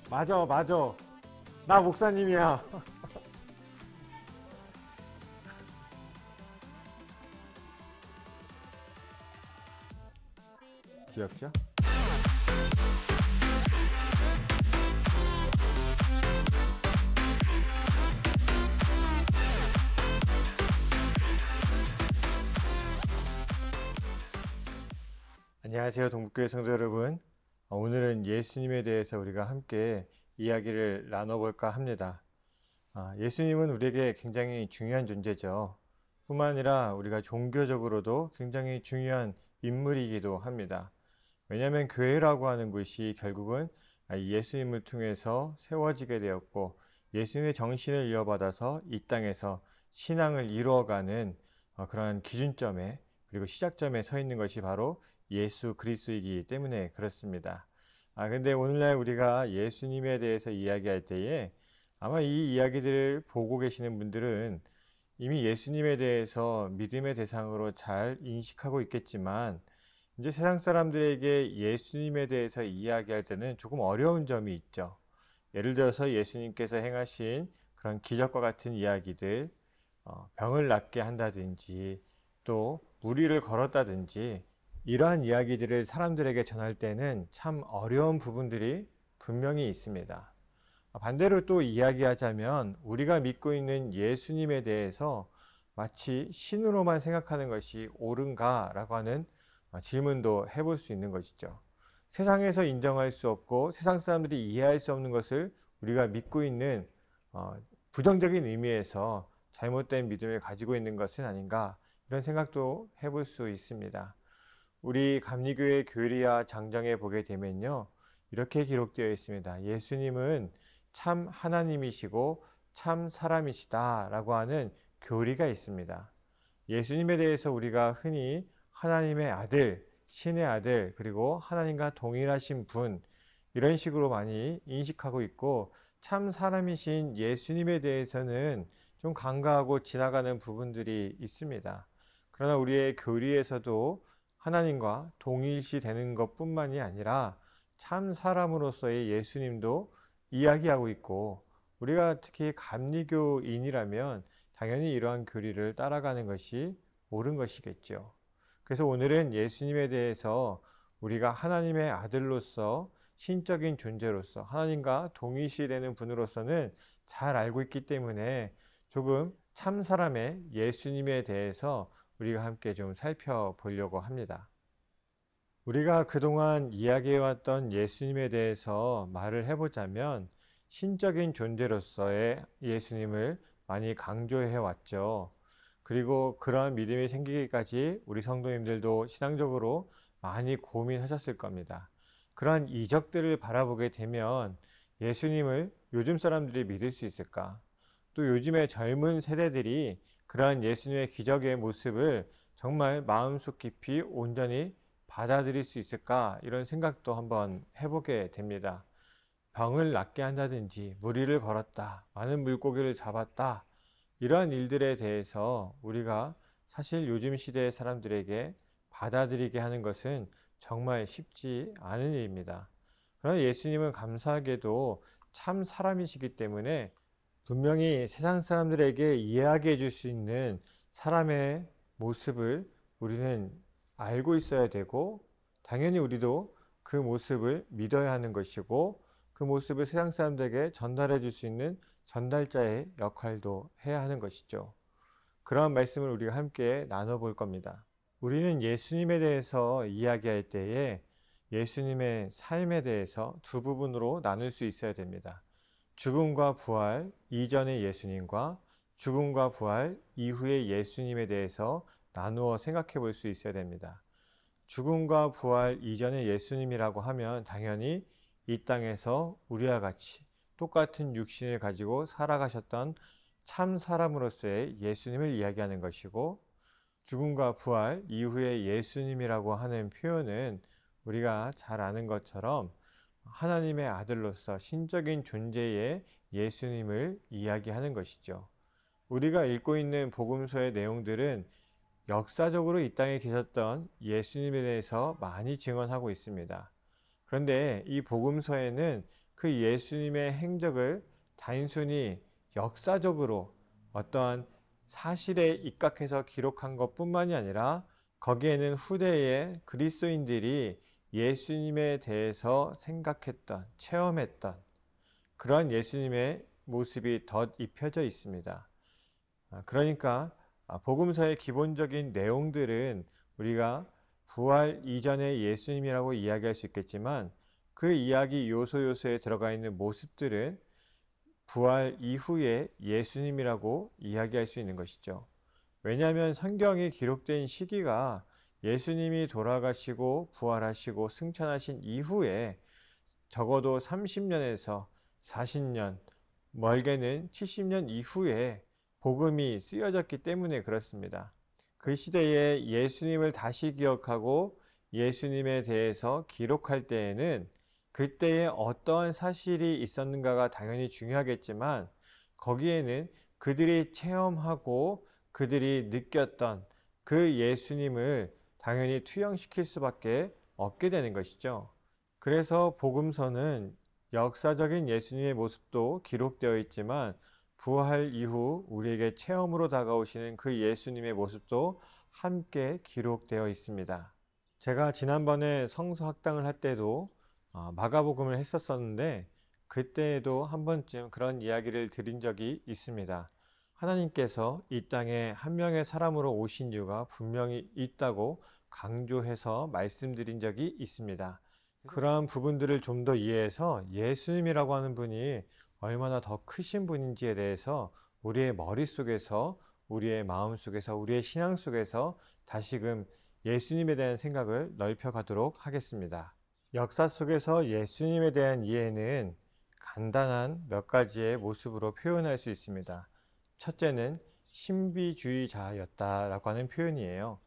맞아, 맞아. 나 목사님이야. 귀엽죠? 안녕하세요, 동북교회 성도 여러분. 오늘은 예수님에 대해서 우리가 함께 이야기를 나눠볼까 합니다. 예수님은 우리에게 굉장히 중요한 존재죠. 뿐만 아니라 우리가 종교적으로도 굉장히 중요한 인물이기도 합니다. 왜냐하면 교회라고 하는 것이 결국은 예수님을 통해서 세워지게 되었고, 예수님의 정신을 이어받아서 이 땅에서 신앙을 이루어가는 그러한 기준점에, 그리고 시작점에 서 있는 것이 바로 예수 그리스도이기 때문에 그렇습니다. 근데 오늘날 우리가 예수님에 대해서 이야기할 때에 아마 이 이야기들을 보고 계시는 분들은 이미 예수님에 대해서 믿음의 대상으로 잘 인식하고 있겠지만, 이제 세상 사람들에게 예수님에 대해서 이야기할 때는 조금 어려운 점이 있죠. 예를 들어서 예수님께서 행하신 그런 기적과 같은 이야기들, 병을 낫게 한다든지 또 무리를 걸었다든지, 이러한 이야기들을 사람들에게 전할 때는 참 어려운 부분들이 분명히 있습니다. 반대로 또 이야기하자면 우리가 믿고 있는 예수님에 대해서 마치 신으로만 생각하는 것이 옳은가 라고 하는 질문도 해볼 수 있는 것이죠. 세상에서 인정할 수 없고 세상 사람들이 이해할 수 없는 것을 우리가 믿고 있는 부정적인 의미에서 잘못된 믿음을 가지고 있는 것은 아닌가, 이런 생각도 해볼 수 있습니다. 우리 감리교회 교리와 장정에 보게 되면요, 이렇게 기록되어 있습니다. 예수님은 참 하나님이시고 참 사람이시다 라고 하는 교리가 있습니다. 예수님에 대해서 우리가 흔히 하나님의 아들, 신의 아들, 그리고 하나님과 동일하신 분, 이런 식으로 많이 인식하고 있고, 참 사람이신 예수님에 대해서는 좀 간과하고 지나가는 부분들이 있습니다. 그러나 우리의 교리에서도 하나님과 동일시 되는 것뿐만이 아니라 참 사람으로서의 예수님도 이야기하고 있고, 우리가 특히 감리교인이라면 당연히 이러한 교리를 따라가는 것이 옳은 것이겠죠. 그래서 오늘은 예수님에 대해서 우리가 하나님의 아들로서, 신적인 존재로서, 하나님과 동일시되는 분으로서는 잘 알고 있기 때문에 조금 참 사람의 예수님에 대해서 우리가 함께 좀 살펴보려고 합니다. 우리가 그동안 이야기해왔던 예수님에 대해서 말을 해보자면 신적인 존재로서의 예수님을 많이 강조해왔죠. 그리고 그러한 믿음이 생기기까지 우리 성도님들도 신앙적으로 많이 고민하셨을 겁니다. 그러한 이적들을 바라보게 되면 예수님을 요즘 사람들이 믿을 수 있을까? 또 요즘의 젊은 세대들이 그러한 예수님의 기적의 모습을 정말 마음속 깊이 온전히 받아들일 수 있을까? 이런 생각도 한번 해보게 됩니다. 병을 낫게 한다든지 무리를 걸었다, 많은 물고기를 잡았다, 이러한 일들에 대해서 우리가 사실 요즘 시대의 사람들에게 받아들이게 하는 것은 정말 쉽지 않은 일입니다. 그러나 예수님은 감사하게도 참 사람이시기 때문에 분명히 세상 사람들에게 이해하게 해줄 수 있는 사람의 모습을 우리는 알고 있어야 되고, 당연히 우리도 그 모습을 믿어야 하는 것이고, 그 모습을 세상 사람들에게 전달해 줄 수 있는 전달자의 역할도 해야 하는 것이죠. 그러한 말씀을 우리가 함께 나눠볼 겁니다. 우리는 예수님에 대해서 이야기할 때에 예수님의 삶에 대해서 두 부분으로 나눌 수 있어야 됩니다. 죽음과 부활 이전의 예수님과 죽음과 부활 이후의 예수님에 대해서 나누어 생각해 볼 수 있어야 됩니다. 죽음과 부활 이전의 예수님이라고 하면 당연히 이 땅에서 우리와 같이 똑같은 육신을 가지고 살아가셨던 참 사람으로서의 예수님을 이야기하는 것이고, 죽음과 부활 이후의 예수님이라고 하는 표현은 우리가 잘 아는 것처럼 하나님의 아들로서 신적인 존재의 예수님을 이야기하는 것이죠. 우리가 읽고 있는 복음서의 내용들은 역사적으로 이 땅에 계셨던 예수님에 대해서 많이 증언하고 있습니다. 그런데 이 복음서에는 그 예수님의 행적을 단순히 역사적으로 어떠한 사실에 입각해서 기록한 것뿐만이 아니라 거기에는 후대의 그리스도인들이 예수님에 대해서 생각했던, 체험했던 그러한 예수님의 모습이 덧 입혀져 있습니다. 그러니까 복음서의 기본적인 내용들은 우리가 부활 이전의 예수님이라고 이야기할 수 있겠지만 그 이야기 요소요소에 들어가 있는 모습들은 부활 이후의 예수님이라고 이야기할 수 있는 것이죠. 왜냐하면 성경에 기록된 시기가 예수님이 돌아가시고 부활하시고 승천하신 이후에 적어도 30년에서 40년, 멀게는 70년 이후에 복음이 쓰여졌기 때문에 그렇습니다. 그 시대에 예수님을 다시 기억하고 예수님에 대해서 기록할 때에는 그때에 어떠한 사실이 있었는가가 당연히 중요하겠지만 거기에는 그들이 체험하고 그들이 느꼈던 그 예수님을 당연히 투영시킬 수밖에 없게 되는 것이죠. 그래서 복음서는 역사적인 예수님의 모습도 기록되어 있지만 부활 이후 우리에게 체험으로 다가오시는 그 예수님의 모습도 함께 기록되어 있습니다. 제가 지난번에 성서 학당을 할 때도 마가복음을 했었었는데 그때에도 한 번쯤 그런 이야기를 드린 적이 있습니다. 하나님께서 이 땅에 한 명의 사람으로 오신 이유가 분명히 있다고 강조해서 말씀드린 적이 있습니다. 그러한 부분들을 좀 더 이해해서 예수님이라고 하는 분이 얼마나 더 크신 분인지에 대해서 우리의 머릿속에서, 우리의 마음속에서, 우리의 신앙 속에서 다시금 예수님에 대한 생각을 넓혀가도록 하겠습니다. 역사 속에서 예수님에 대한 이해는 간단한 몇 가지의 모습으로 표현할 수 있습니다. 첫째는 신비주의자였다라고 하는 표현이에요.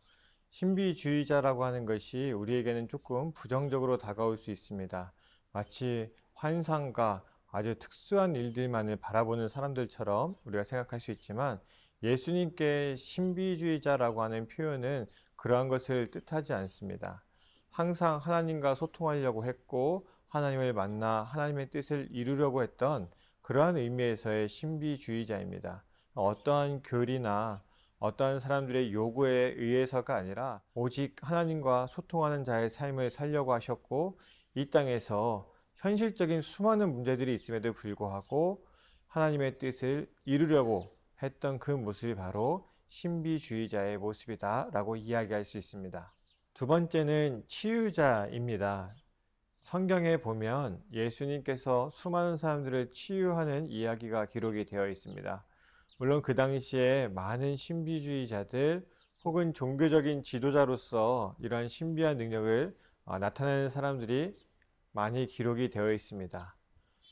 신비주의자라고 하는 것이 우리에게는 조금 부정적으로 다가올 수 있습니다. 마치 환상과 아주 특수한 일들만을 바라보는 사람들처럼 우리가 생각할 수 있지만 예수님께 신비주의자라고 하는 표현은 그러한 것을 뜻하지 않습니다. 항상 하나님과 소통하려고 했고 하나님을 만나 하나님의 뜻을 이루려고 했던 그러한 의미에서의 신비주의자입니다. 어떠한 교리나 어떠한 사람들의 요구에 의해서가 아니라 오직 하나님과 소통하는 자의 삶을 살려고 하셨고 이 땅에서 현실적인 수많은 문제들이 있음에도 불구하고 하나님의 뜻을 이루려고 했던 그 모습이 바로 신비주의자의 모습이다 라고 이야기할 수 있습니다. 두 번째는 치유자입니다. 성경에 보면 예수님께서 수많은 사람들을 치유하는 이야기가 기록이 되어 있습니다. 물론 그 당시에 많은 신비주의자들 혹은 종교적인 지도자로서 이러한 신비한 능력을 나타내는 사람들이 많이 기록이 되어 있습니다.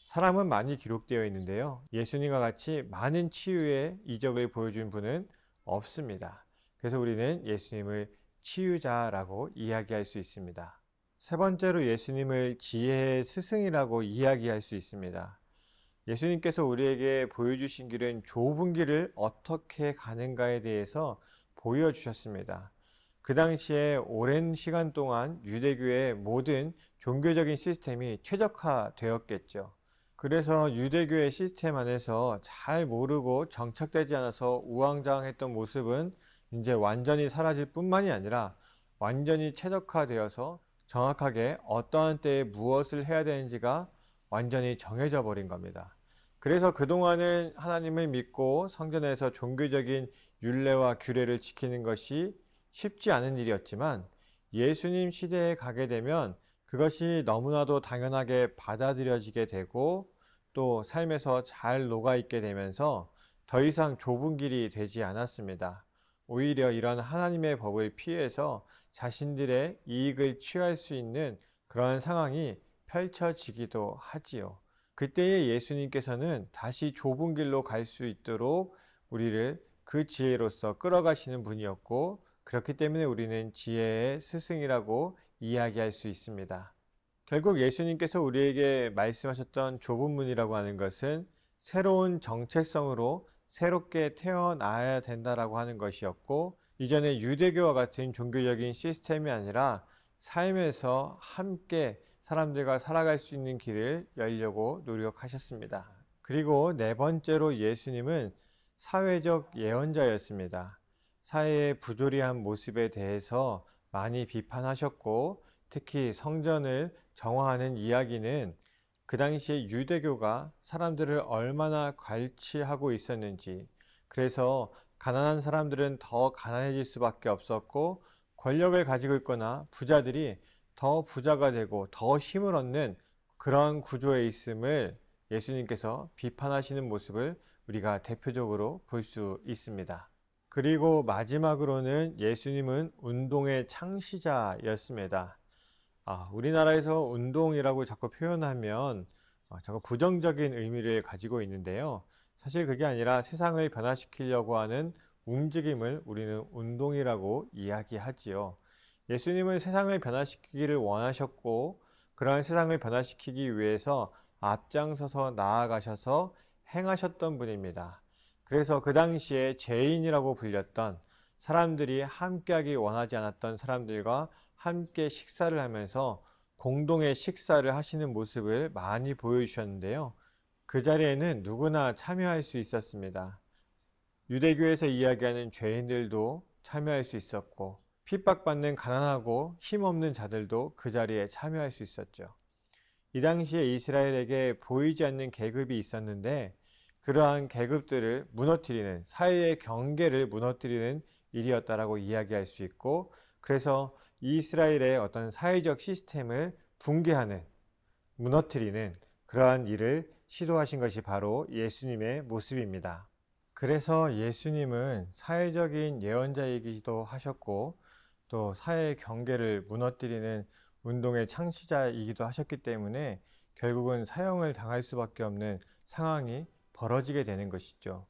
사람은 많이 기록되어 있는데요. 예수님과 같이 많은 치유의 이적을 보여준 분은 없습니다. 그래서 우리는 예수님을 치유자라고 이야기할 수 있습니다. 세 번째로 예수님을 지혜의 스승이라고 이야기할 수 있습니다. 예수님께서 우리에게 보여주신 길은 좁은 길을 어떻게 가는가에 대해서 보여주셨습니다. 그 당시에 오랜 시간 동안 유대교의 모든 종교적인 시스템이 최적화되었겠죠. 그래서 유대교의 시스템 안에서 잘 모르고 정착되지 않아서 우왕좌왕했던 모습은 이제 완전히 사라질 뿐만이 아니라 완전히 최적화되어서 정확하게 어떠한 때에 무엇을 해야 되는지가 완전히 정해져 버린 겁니다. 그래서 그동안은 하나님을 믿고 성전에서 종교적인 율례와 규례를 지키는 것이 쉽지 않은 일이었지만 예수님 시대에 가게 되면 그것이 너무나도 당연하게 받아들여지게 되고 또 삶에서 잘 녹아있게 되면서 더 이상 좁은 길이 되지 않았습니다. 오히려 이런 하나님의 법을 피해서 자신들의 이익을 취할 수 있는 그러한 상황이 펼쳐지기도 하지요. 그때의 예수님께서는 다시 좁은 길로 갈 수 있도록 우리를 그 지혜로서 끌어가시는 분이었고 그렇기 때문에 우리는 지혜의 스승이라고 이야기할 수 있습니다. 결국 예수님께서 우리에게 말씀하셨던 좁은 문이라고 하는 것은 새로운 정체성으로 새롭게 태어나야 된다라고 하는 것이었고 이전에 유대교와 같은 종교적인 시스템이 아니라 삶에서 함께 사람들과 살아갈 수 있는 길을 열려고 노력하셨습니다. 그리고 네 번째로 예수님은 사회적 예언자였습니다. 사회의 부조리한 모습에 대해서 많이 비판하셨고, 특히 성전을 정화하는 이야기는 그 당시에 유대교가 사람들을 얼마나 괄치하고 있었는지, 그래서 가난한 사람들은 더 가난해질 수밖에 없었고, 권력을 가지고 있거나 부자들이 더 부자가 되고 더 힘을 얻는 그런 구조에 있음을 예수님께서 비판하시는 모습을 우리가 대표적으로 볼 수 있습니다. 그리고 마지막으로는 예수님은 운동의 창시자였습니다. 우리나라에서 운동이라고 자꾸 표현하면 자꾸 부정적인 의미를 가지고 있는데요. 사실 그게 아니라 세상을 변화시키려고 하는 움직임을 우리는 운동이라고 이야기하지요. 예수님은 세상을 변화시키기를 원하셨고, 그러한 세상을 변화시키기 위해서 앞장서서 나아가셔서 행하셨던 분입니다. 그래서 그 당시에 죄인이라고 불렸던 사람들이 함께하기 원하지 않았던 사람들과 함께 식사를 하면서 공동의 식사를 하시는 모습을 많이 보여주셨는데요. 그 자리에는 누구나 참여할 수 있었습니다. 유대교에서 이야기하는 죄인들도 참여할 수 있었고, 핍박받는 가난하고 힘없는 자들도 그 자리에 참여할 수 있었죠. 이 당시에 이스라엘에게 보이지 않는 계급이 있었는데, 그러한 계급들을 무너뜨리는, 사회의 경계를 무너뜨리는 일이었다라고 이야기할 수 있고, 그래서 이스라엘의 어떤 사회적 시스템을 붕괴하는, 무너뜨리는 그러한 일을 시도하신 것이 바로 예수님의 모습입니다. 그래서 예수님은 사회적인 예언자이기도 하셨고, 또 사회의 경계를 무너뜨리는 운동의 창시자이기도 하셨기 때문에 결국은 사형을 당할 수밖에 없는 상황이 벌어지게 되는 것이죠.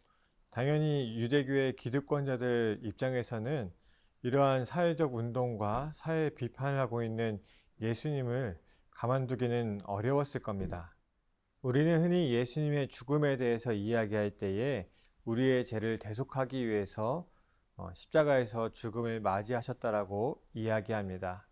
당연히 유대교의 기득권자들 입장에서는 이러한 사회적 운동과 사회 비판을 하고 있는 예수님을 가만두기는 어려웠을 겁니다. 우리는 흔히 예수님의 죽음에 대해서 이야기할 때에 우리의 죄를 대속하기 위해서 십자가에서 죽음을 맞이하셨다라고 이야기합니다.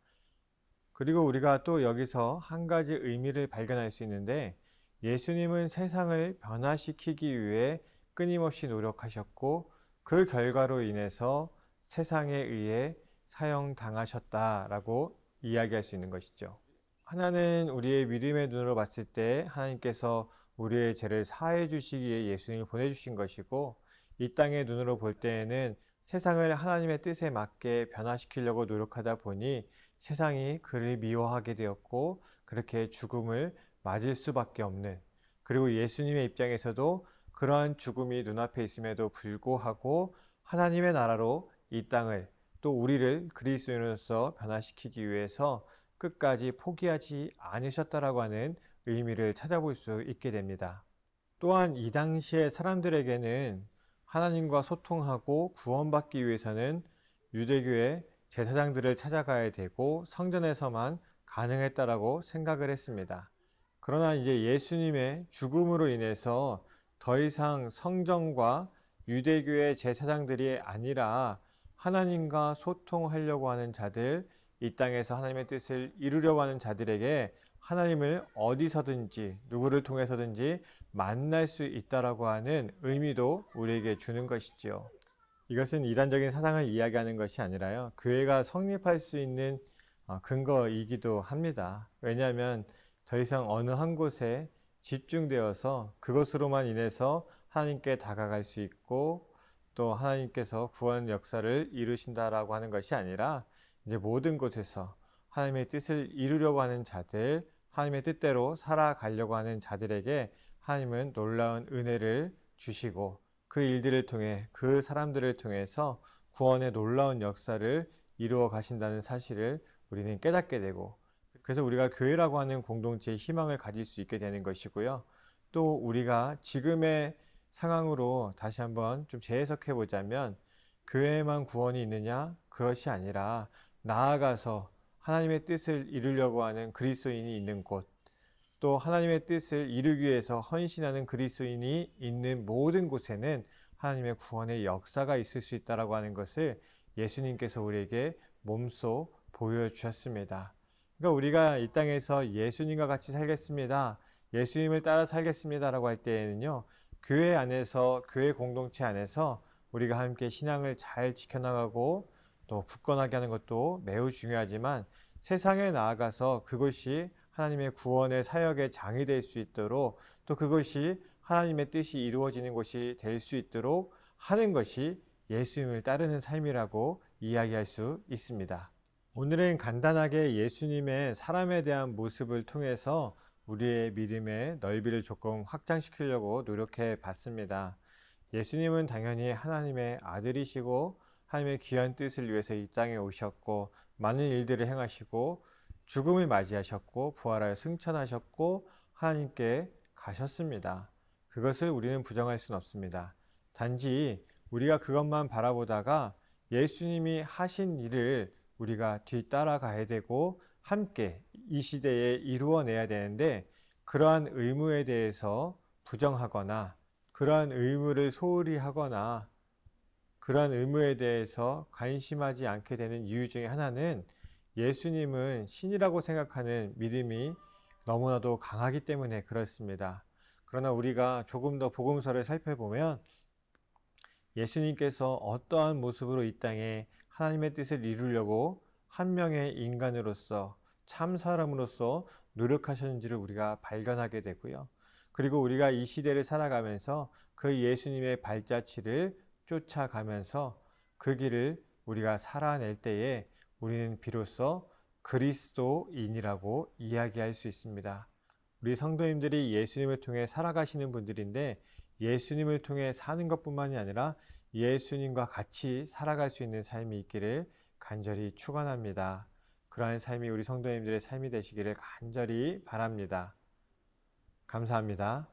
그리고 우리가 또 여기서 한 가지 의미를 발견할 수 있는데, 예수님은 세상을 변화시키기 위해 끊임없이 노력하셨고, 그 결과로 인해서 세상에 의해 사형당하셨다라고 이야기할 수 있는 것이죠. 하나는 우리의 믿음의 눈으로 봤을 때 하나님께서 우리의 죄를 사해 주시기에 예수님을 보내주신 것이고, 이 땅의 눈으로 볼 때에는 세상을 하나님의 뜻에 맞게 변화시키려고 노력하다 보니 세상이 그를 미워하게 되었고, 그렇게 죽음을 맞을 수밖에 없는, 그리고 예수님의 입장에서도 그러한 죽음이 눈앞에 있음에도 불구하고 하나님의 나라로 이 땅을, 또 우리를 그리스도인으로서 변화시키기 위해서 끝까지 포기하지 않으셨다라고 하는 의미를 찾아볼 수 있게 됩니다. 또한 이 당시의 사람들에게는 하나님과 소통하고 구원받기 위해서는 유대교의 제사장들을 찾아가야 되고 성전에서만 가능했다라고 생각을 했습니다. 그러나 이제 예수님의 죽음으로 인해서 더 이상 성전과 유대교의 제사장들이 아니라 하나님과 소통하려고 하는 자들, 이 땅에서 하나님의 뜻을 이루려고 하는 자들에게 하나님을 어디서든지 누구를 통해서든지 만날 수 있다라고 하는 의미도 우리에게 주는 것이지요. 이것은 이단적인 사상을 이야기하는 것이 아니라요, 교회가 성립할 수 있는 근거이기도 합니다. 왜냐하면 더 이상 어느 한 곳에 집중되어서 그것으로만 인해서 하나님께 다가갈 수 있고, 또 하나님께서 구원 역사를 이루신다라고 하는 것이 아니라 이제 모든 곳에서 하나님의 뜻을 이루려고 하는 자들, 하나님의 뜻대로 살아가려고 하는 자들에게 하나님은 놀라운 은혜를 주시고, 그 일들을 통해, 그 사람들을 통해서 구원의 놀라운 역사를 이루어 가신다는 사실을 우리는 깨닫게 되고, 그래서 우리가 교회라고 하는 공동체의 희망을 가질 수 있게 되는 것이고요. 또 우리가 지금의 상황으로 다시 한번 좀 재해석해 보자면, 교회에만 구원이 있느냐? 그것이 아니라 나아가서 하나님의 뜻을 이루려고 하는 그리스도인이 있는 곳, 또 하나님의 뜻을 이루기 위해서 헌신하는 그리스도인이 있는 모든 곳에는 하나님의 구원의 역사가 있을 수 있다라고 하는 것을 예수님께서 우리에게 몸소 보여주셨습니다. 그러니까 우리가 이 땅에서 예수님과 같이 살겠습니다, 예수님을 따라 살겠습니다라고 할 때에는요, 교회 안에서, 교회 공동체 안에서 우리가 함께 신앙을 잘 지켜나가고 또 굳건하게 하는 것도 매우 중요하지만, 세상에 나아가서 그것이 하나님의 구원의 사역의 장이 될 수 있도록, 또 그것이 하나님의 뜻이 이루어지는 것이 될 수 있도록 하는 것이 예수님을 따르는 삶이라고 이야기할 수 있습니다. 오늘은 간단하게 예수님의 사람에 대한 모습을 통해서 우리의 믿음의 넓이를 조금 확장시키려고 노력해 봤습니다. 예수님은 당연히 하나님의 아들이시고 하나님의 귀한 뜻을 위해서 이 땅에 오셨고 많은 일들을 행하시고 죽음을 맞이하셨고 부활하여 승천하셨고 하나님께 가셨습니다. 그것을 우리는 부정할 수는 없습니다. 단지 우리가 그것만 바라보다가 예수님이 하신 일을 우리가 뒤따라가야 되고 함께 이 시대에 이루어내야 되는데, 그러한 의무에 대해서 부정하거나 그러한 의무를 소홀히 하거나 그러한 의무에 대해서 관심하지 않게 되는 이유 중에 하나는 예수님은 신이라고 생각하는 믿음이 너무나도 강하기 때문에 그렇습니다. 그러나 우리가 조금 더 복음서를 살펴보면 예수님께서 어떠한 모습으로 이 땅에 하나님의 뜻을 이루려고 한 명의 인간으로서, 참 사람으로서 노력하셨는지를 우리가 발견하게 되고요. 그리고 우리가 이 시대를 살아가면서 그 예수님의 발자취를 쫓아가면서 그 길을 우리가 살아낼 때에 우리는 비로소 그리스도인이라고 이야기할 수 있습니다. 우리 성도님들이 예수님을 통해 살아가시는 분들인데, 예수님을 통해 사는 것뿐만이 아니라 예수님과 같이 살아갈 수 있는 삶이 있기를 간절히 축원합니다. 그러한 삶이 우리 성도님들의 삶이 되시기를 간절히 바랍니다. 감사합니다.